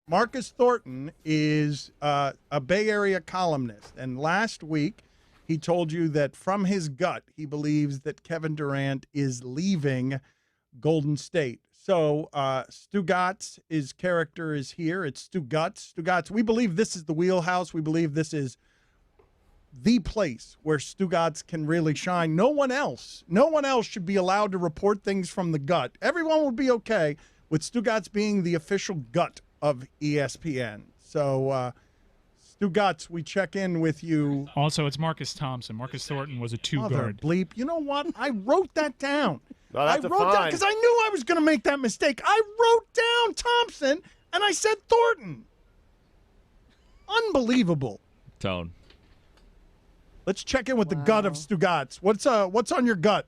Marcus Thornton is a Bay Area columnist, and last week he told you that from his gut he believes that Kevin Durant is leaving Golden State. So Stugutz, his character is here. It's Stugutz. Stugutz, we believe this is the wheelhouse. We believe this is the place where Stugutz can really shine. No one else should be allowed to report things from the gut. Everyone would be okay with Stugutz being the official gut of ESPN. So, Stugutz, we check in with you. Also, it's Marcus Thompson. Marcus Thornton was a two-guard. Bleep. You know what? I wrote that down. No, that's I wrote that because I knew I was going to make that mistake. I wrote down Thompson, and I said Thornton. Unbelievable. Tone. Let's check in with the gut of Stugutz. What's on your gut?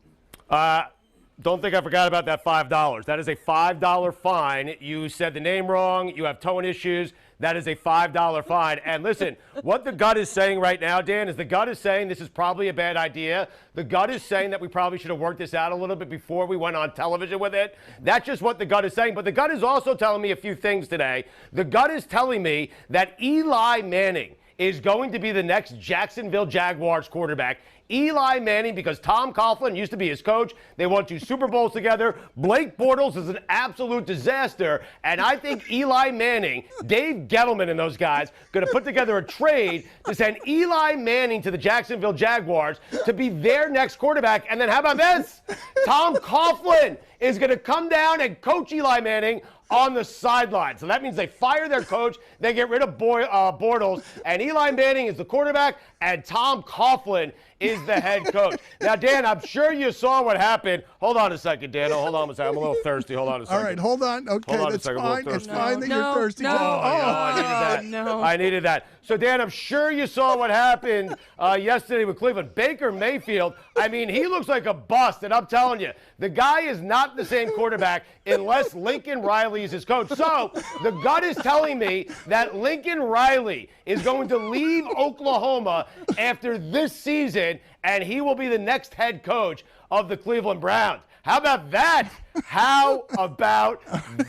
Don't think I forgot about that $5. That is a $5 fine. You said the name wrong. You have tone issues. That is a $5 fine. And listen, what the gut is saying right now, Dan, is the gut is saying this is probably a bad idea. The gut is saying that we probably should have worked this out a little bit before we went on television with it. That's just what the gut is saying. But the gut is also telling me a few things today. The gut is telling me that Eli Manning is going to be the next Jacksonville Jaguars quarterback. Eli Manning, because Tom Coughlin used to be his coach. They won 2 Super Bowls together. Blake Bortles is an absolute disaster. And I think Eli Manning, Dave Gettleman and those guys, going to put together a trade to send Eli Manning to the Jacksonville Jaguars to be their next quarterback. And then how about this? Tom Coughlin is going to come down and coach Eli Manning on the sideline. So that means they fire their coach, they get rid of Bortles, and Eli Manning is the quarterback, and Tom Coughlin is the head coach. Now, Dan, I'm sure you saw what happened. Hold on a second, Dan. Hold on a second. I'm a little thirsty. Hold on a second. All right, hold on. Okay, hold on that's a second. fine. It's fine that you're thirsty. I needed that. I needed that. So, Dan, I'm sure you saw what happened yesterday with Cleveland. Baker Mayfield, I mean, he looks like a bust, and I'm telling you, the guy is not the same quarterback unless Lincoln Riley is his coach. So, the gut is telling me that Lincoln Riley is going to leave Oklahoma after this season, and he will be the next head coach of the Cleveland Browns. How about that? How about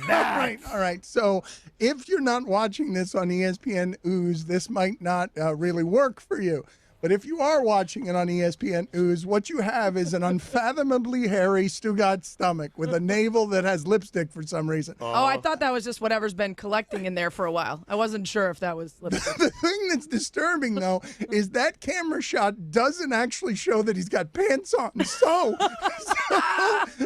that? All right. So if you're not watching this on ESPN Ooze, this might not really work for you. But if you are watching it on ESPN Ooze, what you have is an unfathomably hairy Stugutz stomach with a navel that has lipstick for some reason. Oh, I thought that was just whatever's been collecting in there for a while. I wasn't sure if that was lipstick. The thing that's disturbing, though, is that camera shot doesn't actually show that he's got pants on.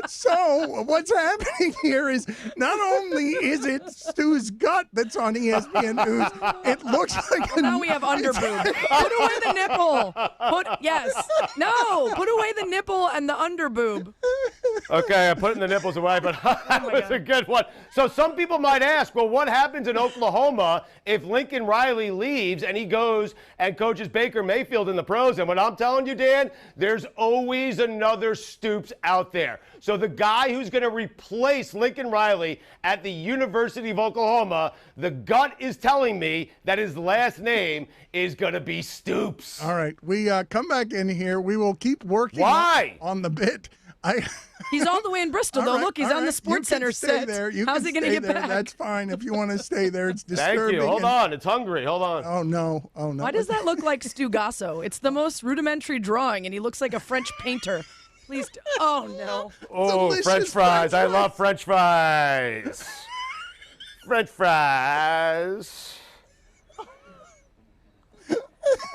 So what's happening here is not only is it Stu's gut that's on ESPN Ooze, it looks like now we have underboob. Put away the nipple. Put away the nipple and the underboob. Okay, I'm putting the nipples away, but that was a good one. So some people might ask, well, what happens in Oklahoma if Lincoln Riley leaves and he goes and coaches Baker Mayfield in the pros? And what I'm telling you, Dan, there's always another Stoops out there. So the guy who's going to replace Lincoln Riley at the University of Oklahoma, the gut is telling me that his last name is going to be Stoops. All right, we come back in here. We will keep working on the bit. He's all the way in Bristol, though. Right, look, he's on the Sports Center set. How's he going to get back? That's fine if you want to stay there. It's disturbing. Thank you. Hold on. It's hungry. Hold on. Oh, no. Why does that look like Stugasso? It's the most rudimentary drawing, and he looks like a French painter. Please. Oh, no. Oh, Delicious French fries. I love French fries. French fries.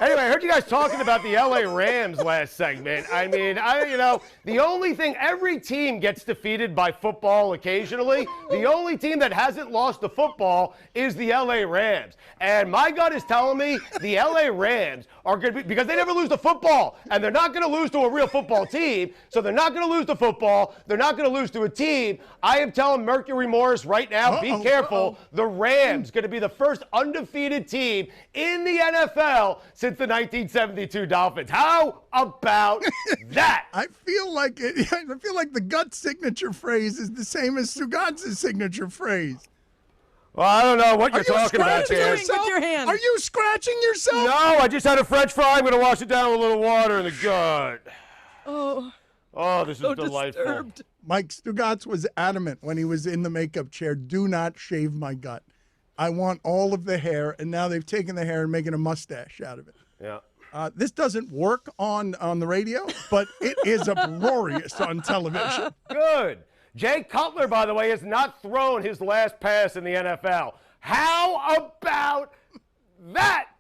Anyway, I heard you guys talking about the LA Rams last segment. I mean, the only thing, every team gets defeated by football occasionally. The only team that hasn't lost to football is the LA Rams. And my gut is telling me the LA Rams are going to be, because they never lose to football, and they're not going to lose to a real football team, so they're not going to lose to football. They're not going to lose to a team. I am telling Mercury Morris right now, be careful. The Rams going to be the first undefeated team in the NFL since the 1972 Dolphins. How about that? I feel like the gut signature phrase is the same as Stugutz's signature phrase. Well, I don't know what you're talking about, Dan. With your hand. Are you scratching yourself? No, I just had a French fry. I'm going to wash it down with a little water in the gut. Oh, this is delightful. Disturbed. Mike Stugutz was adamant when he was in the makeup chair, do not shave my gut. I want all of the hair, and now they've taken the hair and making a mustache out of it. Yeah. This doesn't work on the radio, but it is uproarious on television. Good. Jay Cutler, by the way, has not thrown his last pass in the NFL. How about that?